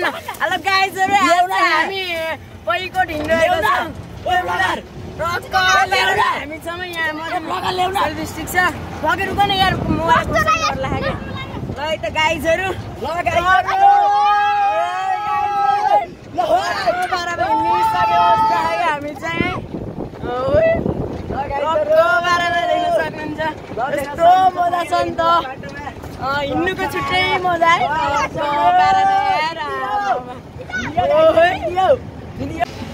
hello गाइजहरु हामी पैकोट हिँडिरहेको छौं हामी छौँ यहाँ सर्भिस ठिक छ भगे रुक न यार मोबाइल लाग्यो ल त गाइजहरु हामी चाहिँ यस्तो मजा छ नि त हिँड्नुको छुट्टै मजा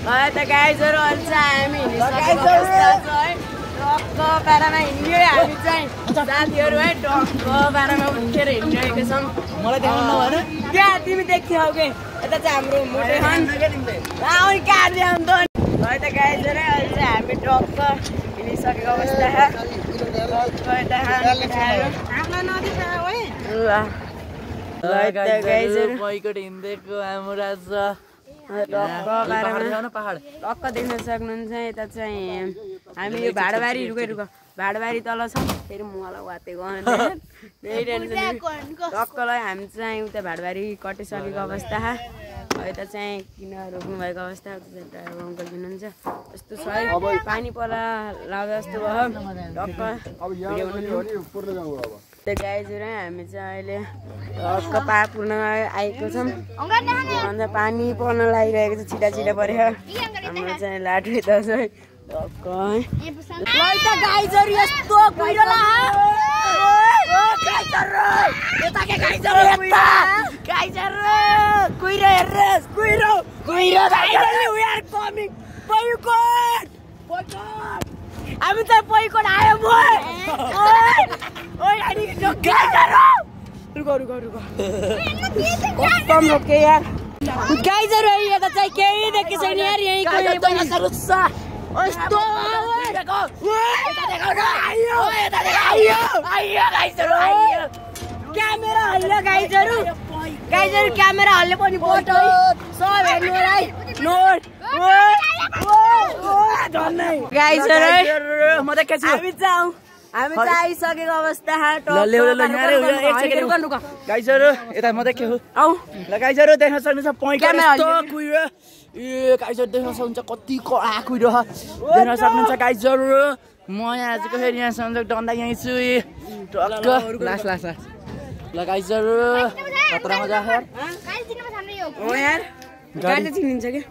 है त गाइजहरु अहिले चाहिँ हामी हिँडिसकेको अवस्था छ है टक्क पारामा हिँड्यो हामी चाहिँ साथीहरु है टक्क पारामा उठेर हिँडिरहेको छौँ मलाई देखाउनु भएन त्यहाँ तिमी देखियो के यता चाहिँ हाम्रो मोटे खान आउने काट ल्याउनु त है त गाइजहरु अहिले चाहिँ हामी टक्क हिँडिसकेको अवस्था है पैकोट हिँडेको हाम्रो टक्क देख्न सक्नुहुन्छ यता चाहिँ हामी यो भाडबारी भाडबारी तल छ फेरि मलाई वातेको टक्कलाई हामी चाहिँ उता भाडबारी कटिसकेको अवस्था यता चाहिँ किन रोक्नु भएको अवस्था ड्राइभर अङ्कल हुनुहुन्छ यस्तो छ पानी पला लाग्दा जस्तो भयो टक्क गाइजहरु हामी चाहिँ अहिले टक्क पूर्ण आएको छौँ अन्त पानी पर्न लागिरहेको छ छिटा छिटा परेर हाम्रो चाहिँ लाटो यता छ गाइजहरु यस्तो कुहिरो हामी चाहिँ पैकोट आयो गाइजहरु यता चाहिँ केही देखेको छैन यार यही क्यामेरा हल्यो गाइजहरु क्यामेरा हल्ले पनि फोटो सब हेर्नु होला है नोट गाइजहरु म देखेको छु हामी चाहिँ आइसकेको अवस्था गाइजहरु यता म देखेको आउ ल गाइजहरु देख्न सक्नुहुन्छ पैकोट कुहिरो ए गाइजहरु देख्न सक्नुहुन्छ कति कडा कुहिरो देख्न सक्नुहुन्छ गाइजहरु म यहाँ आजको फेरि यहाँ सन्जोग डन्दा यहीँ छु टक्क लास ल गाइजहरु खतरा मजा यार यार गाडी त चिनिन्छ के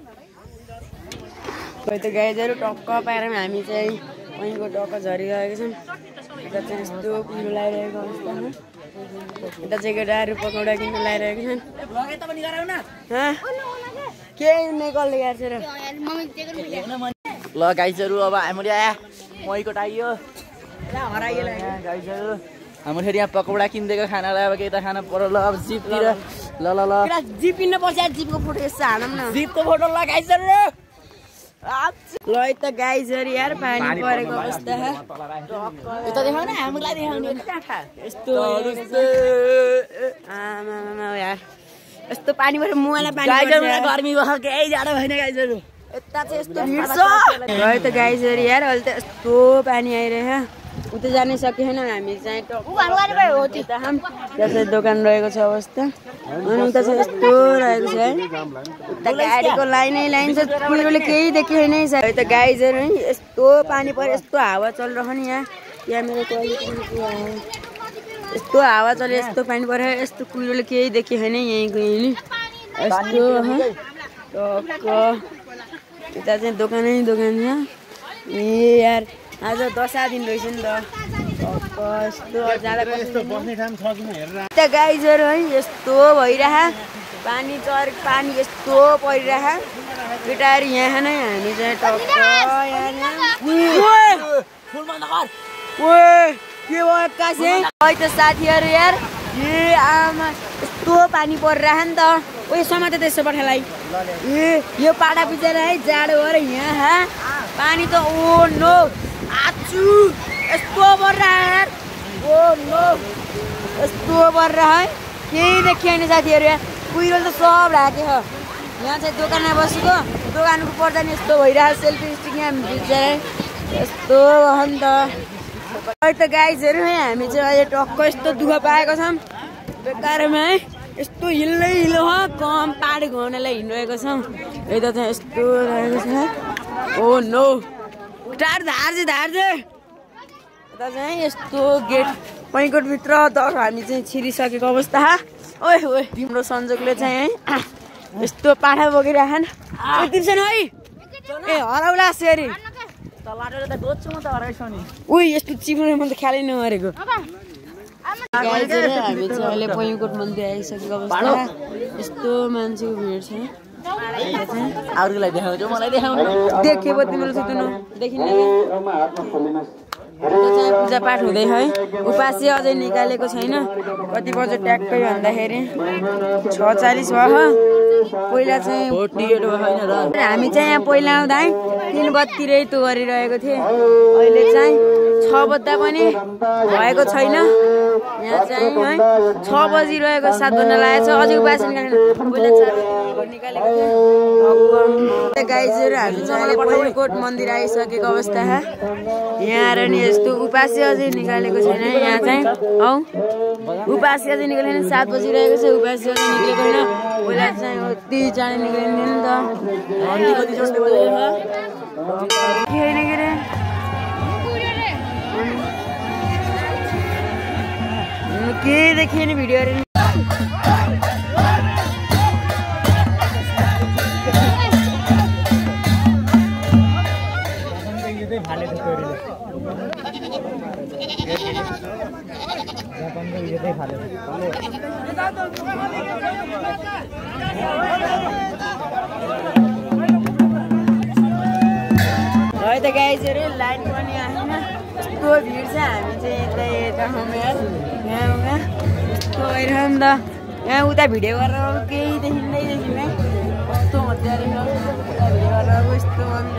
खोइ त गाइजहरु टक्क पारेमा हामी चाहिँ पैको टक्क झरिरहेको छौँ यता चाहिँ यस्तो कुहिरो लगाइरहेको अवस्थामा यता चाहिँ केटाहरू पकौडा किन्न लगाइरहेको छन् केही नै कसले गाड्छ र ल गाइजहरु अब हाम्रो पैकोट आइयो गाइजहरु हाम्रो फेरि यहाँ पकौडा किनिदिएको खानालाई अब केही त खाना पर्यो ल अब जिपतिर ल जिप किन्न पर्छ जिपको फोटो यसो हानौँ न जिपको फोटो ल गाइजहरु ल त गाइजहरु यार पानी परेको अवस्था यता देखाउन हामीलाई देखाउने यस्तो आमा यार यस्तो पानी परे मुहालाई पानी गर्मी भयो केही जाडो भएन गाइजहरु यता चाहिँ यस्तो भिड छ है त गाइजहरु यार अहिले त यस्तो पानी आइरहेछ उता जानै सकेन हामी चाहिँ त्यहाँ दोकान रहेको छ अवस्था अनि उता चाहिँ यस्तो रहेको छ है उता गाडीको लाइन छ कुहिरोले केही देखेन है त गाइजहरु है यस्तो पानी परे यस्तो हावा चलिरह नि यहाँ मेरो यस्तो हावा चले यस्तो पानी परे यस्तो कुहिरोले केही देखेन यहीँको यहीँ यस्तो टक्क यता चाहिँ दोकान छ ए यार आज 10 दिन रहेछ नि त गाइजहरु है यस्तो भइरह पानी यस्तो परिरह केटाहरू यहाँ नै हामी चाहिँ टक्क के भयो एक्कासी है त साथीहरु यार ए आमा यस्तो पानी परिरह नि त ओए समात त्यसो पठालाई ए यो पाडा बिचरा है जाडो भएर यहाँ पानी त ओ नो आचु यस्तो परिरह यार ओ नो यस्तो परिरह केही देखिएन साथीहरु यार कुहिरो त सब राखेको छ यहाँ चाहिँ दोकानमा बसेको दोकानको पर्दा नि यस्तो भइरहेको सेल्फी स्टिक यहाँ बिचरा यस्तो भयो नि त अहिले त गाइजहरु है हामी चाहिँ अहिले टक्क यस्तो दुःख पाएको छौँ बेकारमा है यस्तो हिलै हिलो हो कम पाहाड घुम्नलाई हिँडिरहेको छौँ यता चाहिँ यस्तो रहेको छ ओ नो धार्जे यता चाहिँ यस्तो गेट पैँकोटभित्र तर हामी चाहिँ छिरिसकेको अवस्था ओए ओए तिम्रो संजोगले चाहिँ है यस्तो पाठा बोकिराखन तिर्छन् है ए हराउला सेरी उही यस्तो चिप्लो म त ख्यालै नगरेको हामी चाहिँ अहिले पैँकोट मन्दिर आइसकेको अवस्था यस्तो मान्छेको भिड छ अरूलाई देखाउँछु मलाई देखाउनु देखे पो तिम्रो सुत्नु देखिन्न चाहिँ पूजापाठ हुँदैछ है उपास्य अझै निकालेको छैन कति बजे ट्याक्कै भन्दाखेरि 6:40 भयो पहिला चाहिँ हामी चाहिँ यहाँ पहिला आउँदा है 3 बत्तीरै त्यो गरिरहेको थिएँ अहिले चाहिँ 6 बज्दा पनि भएको छैन यहाँ चाहिँ है 6 बजिरहेको 7 बज्न लागेको छ अझै उपास्य निकालेको पहिला 4 निकालेको थिएँ गाइजहरू हामी चाहिँ अहिले पैँकोट मन्दिर आइसकेको अवस्था यहाँ आएर नि यस्तो उपास्य अझै निकालेको छैन यहाँ चाहिँ औ उपास्य अझै निकालेको छैन 7 बजिरहेको छ उपास्य अझै निक्लेको छैन पहिला चाहिँ यति चाँडै निक्लिन्थ्यो नि त के देखिए नि भिडियोहरू है त गाइजहरू लाइन पनि आएन यस्तो भिड छ हामी चाहिँ यता यहाँ यस्तो भइरह्यो नि त यहाँ उता भिडियो गरेर केही देखिँदै कस्तो मजा भिडियो गरेर यस्तो अन्त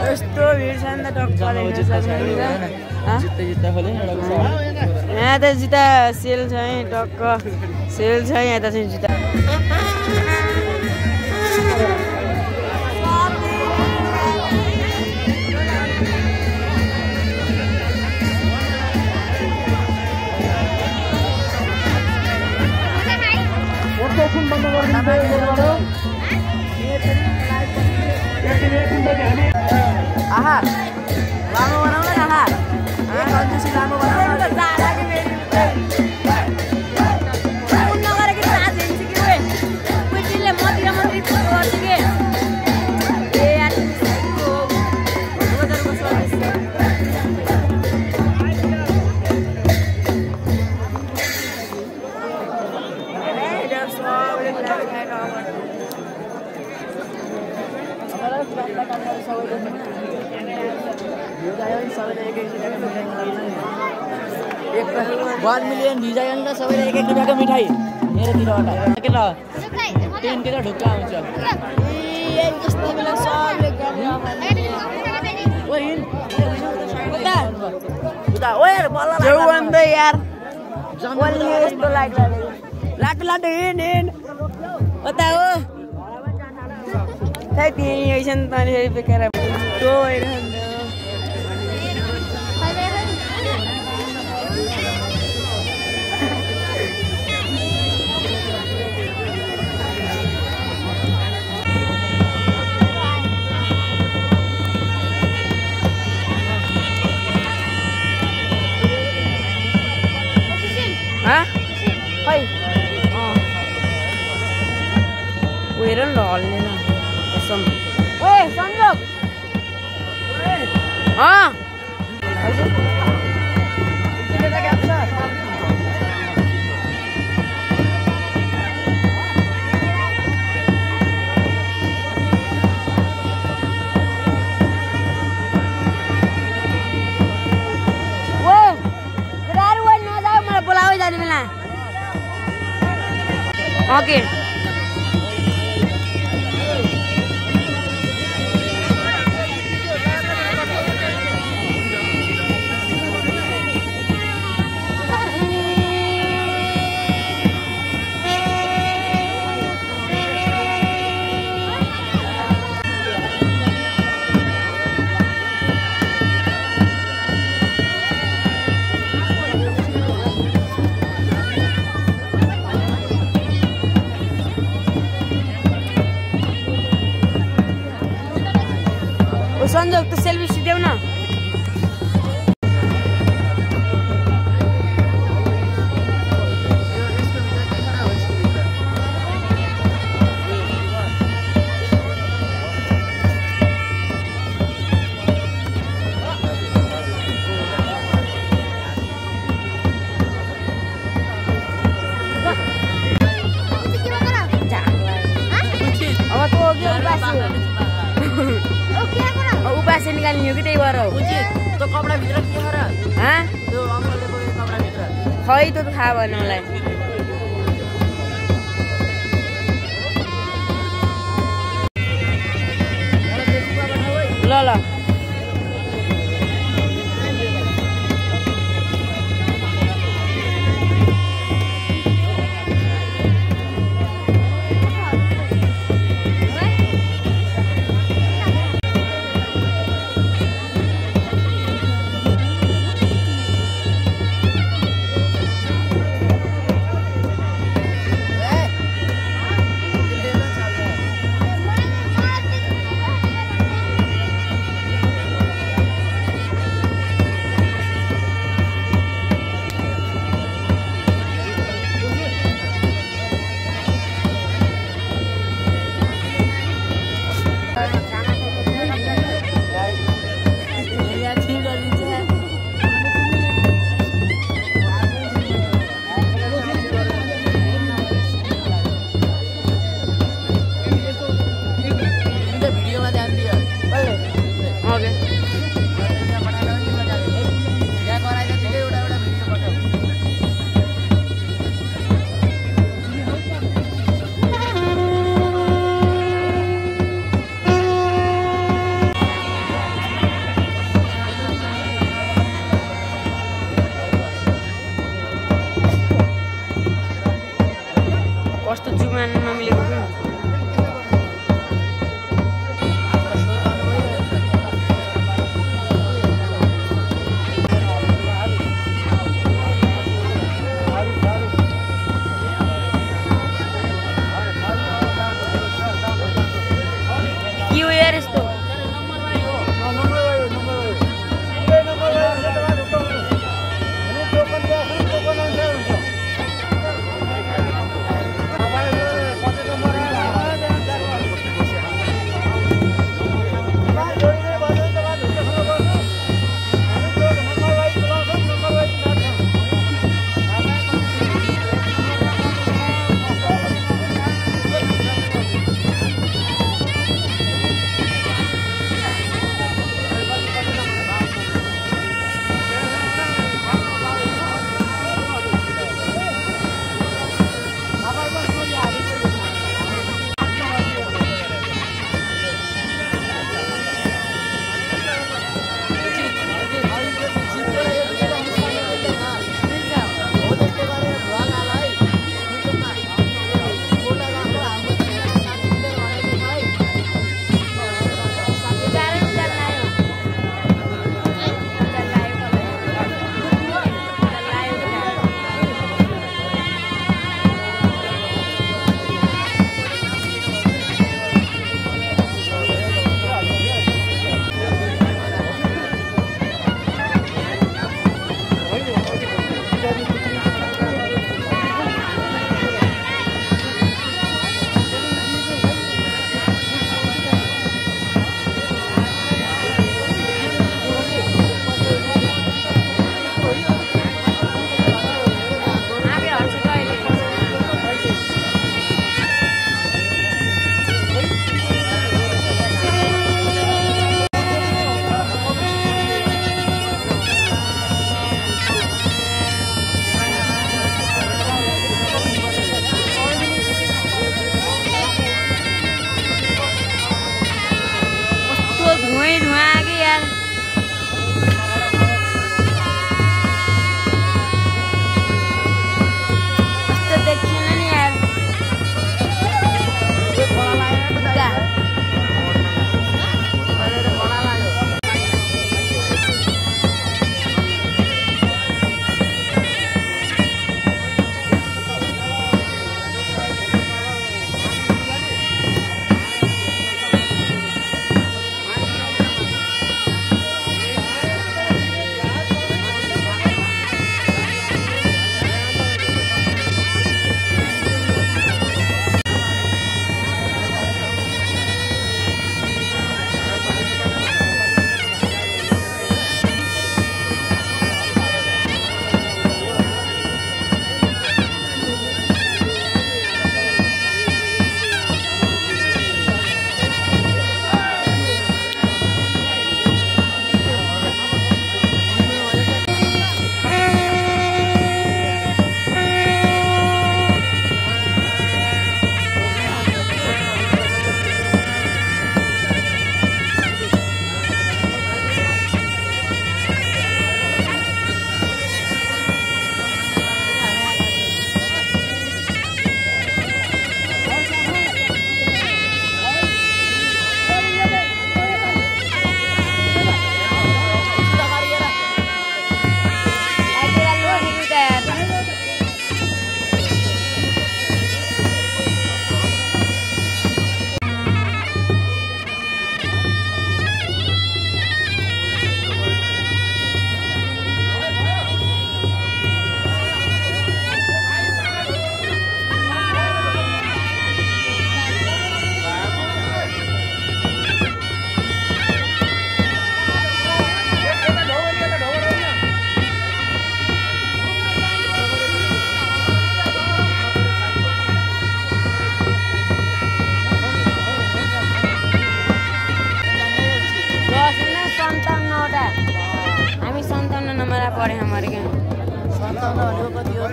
यस्तो भिड छ नि त यहाँ त जुत्ता सेल छ है टक्क सेल छ यहाँ त चाहिँ जुत्ता आहा लामो बनाउन न आहा लामो बनाउन नगरेको चार्ज हिँड्छ कि उहिले मन्दिर गर्छु कि ए $1 million भिजा नि त सबैले एक रुपियाँको मिठाई मेरोतिरबाट के ल 10 के ढुक्का आउँछ यस्तो बेला सबले यार यस्तो लाटो हिँड कता हो खै त्यही हैछन् त बेकार त्यो भइरहन्छ हेर न हल्ने न ओए संजोग नजाऊ मलाई बोलाओ जाने बेला ओके सञ्जोग त सेल्फी सिदेऊ न उपासे निकाल्ने हो कि त्यही भएर त्यो कपडा भित्र के हो र त्यो अङ्कलले बोकेको कपडा भित्र खै त थाहा भएन मलाई ल ल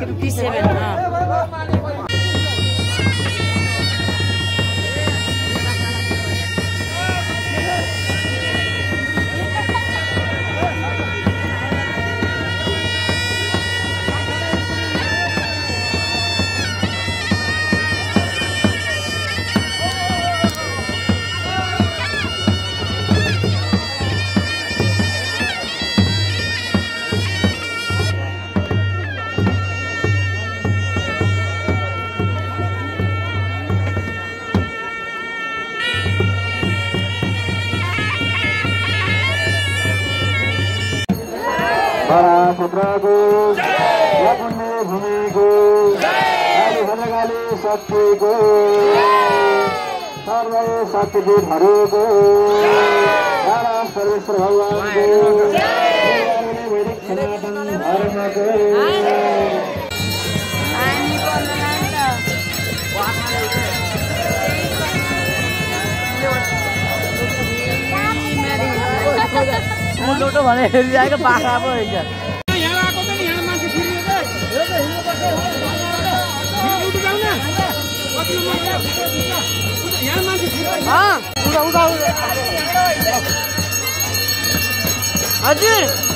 57 पुत्रको पुण्य भूमिको गाली शक्तिको सर्व शक्तिपीठहरूको सर्वेश्वर भगवानको सनातन धर्मको लोटो भने हेरिरहेको बाख्रा पो रहेछ हजुर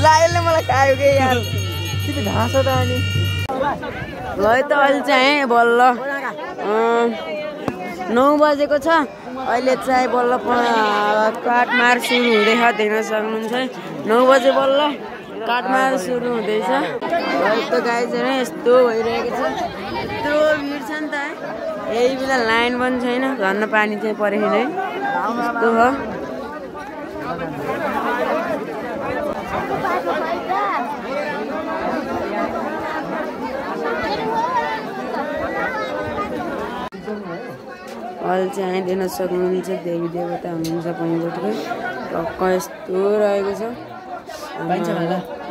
लायलले मलाई खायो के यार तिमी घाँस त अनि ल त अहिले चाहिँ बल्ल 9 बजेको छ अहिले चाहिँ बल्ल काटमार सुरु हुँदैछ देख्न सक्नुहुन्छ 9 बजे बल्ल काटमार सुरु हुँदैछ अहिले त गाई चाहिँ यस्तो भइरहेको छ यत्रो भिड छ नि त यही बेला लाइन पनि छैन झन् पानी चाहिँ परेको नै यस्तो हो अहिले चाहिँ दिन सक्नुहुन्छ देवी देवता हुनुहुन्छ पैँगोटको टक्क यस्तो रहेको छ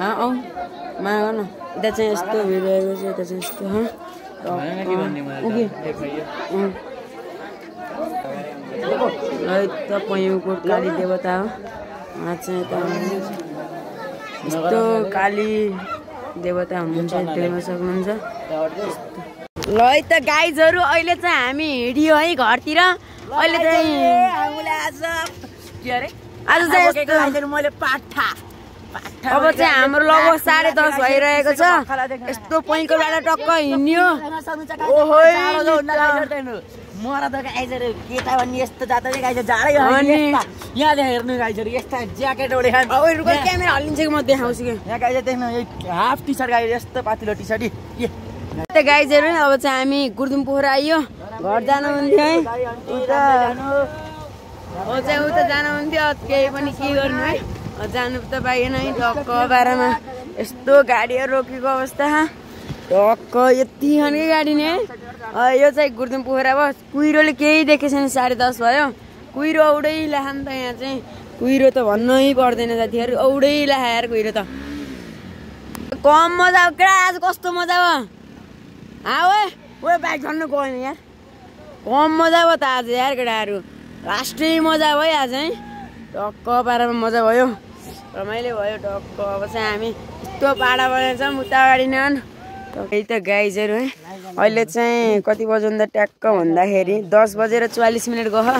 आऊ माग न यता चाहिँ यस्तो भइरहेको छ यता चाहिँ यस्तो त पैँगोट काली देवता हो उहाँ चाहिँ यता यस्तो काली देवता हुनुहुन्छ देख्न सक्नुहुन्छ ल त गाइजहरु अहिले चाहिँ हामी हिँडियो है घरतिर अहिले चाहिँ आज चाहिँ मैले पाठा अब चाहिँ हाम्रो लगभग 10:30 भइरहेको छ यस्तो पैँकोबाट टक्क हिँड्यो ओहो मरा त गाइजहरु केटा भन्ने यस्तो जात चाहिँ गाइजहरु जाडै हो यहाँ हेर्नु गाइजहरु यस्ता ज्याकेट ओढे खान अब रुको क्यामेरा हल्लिन्छ कि म देखाउँछु कि यहाँ गाइजहरु देख्नु हाफ टी-शर्ट गाइजहरु यस्तो पातलो टी-शर्ट त गाइजहरु अब चाहिँ हामी गुर्दुम पोखरा आइयो घर जानु हुन्थ्यो है उता जानु हुन्थ्यो केही पनि के गर्नु है जानु त पाइएन है टक्क बाह्रमा यस्तो गाडीहरू रोकेको अवस्था टक्क यति खानकै गाडी नि है यो चाहिँ गुर्दुम पोखरा भयो कुहिरोले केही देखेको छैन 10:30 भयो कुहिरो औडै लाखा नि त यहाँ चाहिँ कुहिरो त भन्नै पर्दैन साथीहरू औडै लाखा यार कुहिरो त कम मजा हो केटा आज कस्तो मजा हो ओए बाइक झन्नु गएन यार कम मजा भयो त आज यार केटाहरू लास्टै मजा भयो आज है टक्क पारामा मजा भयो रमाइलो भयो टक्क अब चाहिँ हामी यस्तो पाडा बनाउँछौँ उता अगाडि न त्यही त गाइजहरू है अहिले चाहिँ कति बज्यो भन्दा ट्याक्क भन्दाखेरि 10:44 गयो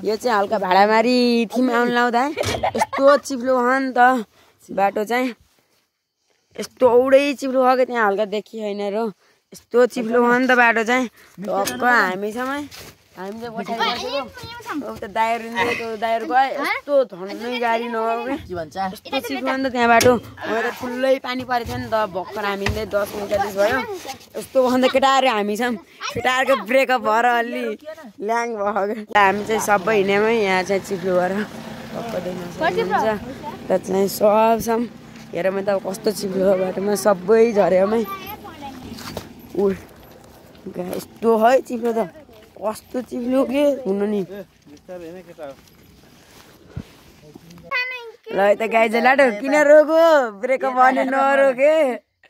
यो चाहिँ हल्का भाडामारी थिम आउनु लाउँदा है यस्तो चिप्लो भयो नि त बाटो चाहिँ यस्तो औडै चिप्लो भयो कि त्यहाँ हल्का देखि होइन र यस्तो चिप्लो भयो नि त बाटो चाहिँ टक्क हामी समय हामी चाहिँ पछाडि बसेको उता दाइहरू दाइहरू गयो यस्तो झन्नै गाडी नगएको के भन्छ यस्तो चिप्लो नि त त्यहाँ बाटो अब त ठुलै पानी परेको थियो नि त भर्खर हामीले 10 मिनट भयो यस्तो भन्दा केटाहरू हामी छौँ केटाहरूको ब्रेकअप भएर अलि ल्याङ भयो हामी चाहिँ सबै हिँड्यौँ यहाँ चाहिँ चिप्लो भएर टक्क देख्न सक्नुहुन्छ त चाहिँ सब छौँ हेरौँ त कस्तो चिप्लो बाटोमा सबै झऱ्यौँ यस्तो है चिप्लो त कस्तो चिप्लो के हुनु नि ल त गाइज लाडो किन रोको ब्रेकअप भने नरोके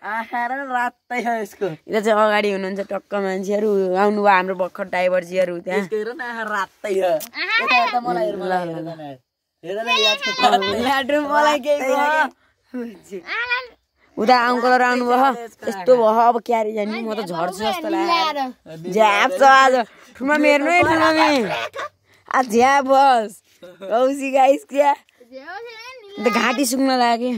आएर रातै छ यसको यो चाहिँ अगाडि हुनुहुन्छ टक्क मान्छेहरू आउनु भयो हाम्रो भर्खर ड्राइभरजीहरू त्यहाँ रातै छ यता मलाई लाडो मलाई केही उता अङ्कलहरू आउनुभयो यस्तो भयो अब क्यारी जाने म त झर्छु जस्तो लाग्यो झ्याप छ आज ठुमा मेर्नु है ठुमामे आज झ्याप बस औसी गाइस क्या घाँटी सुक्न लाग्यो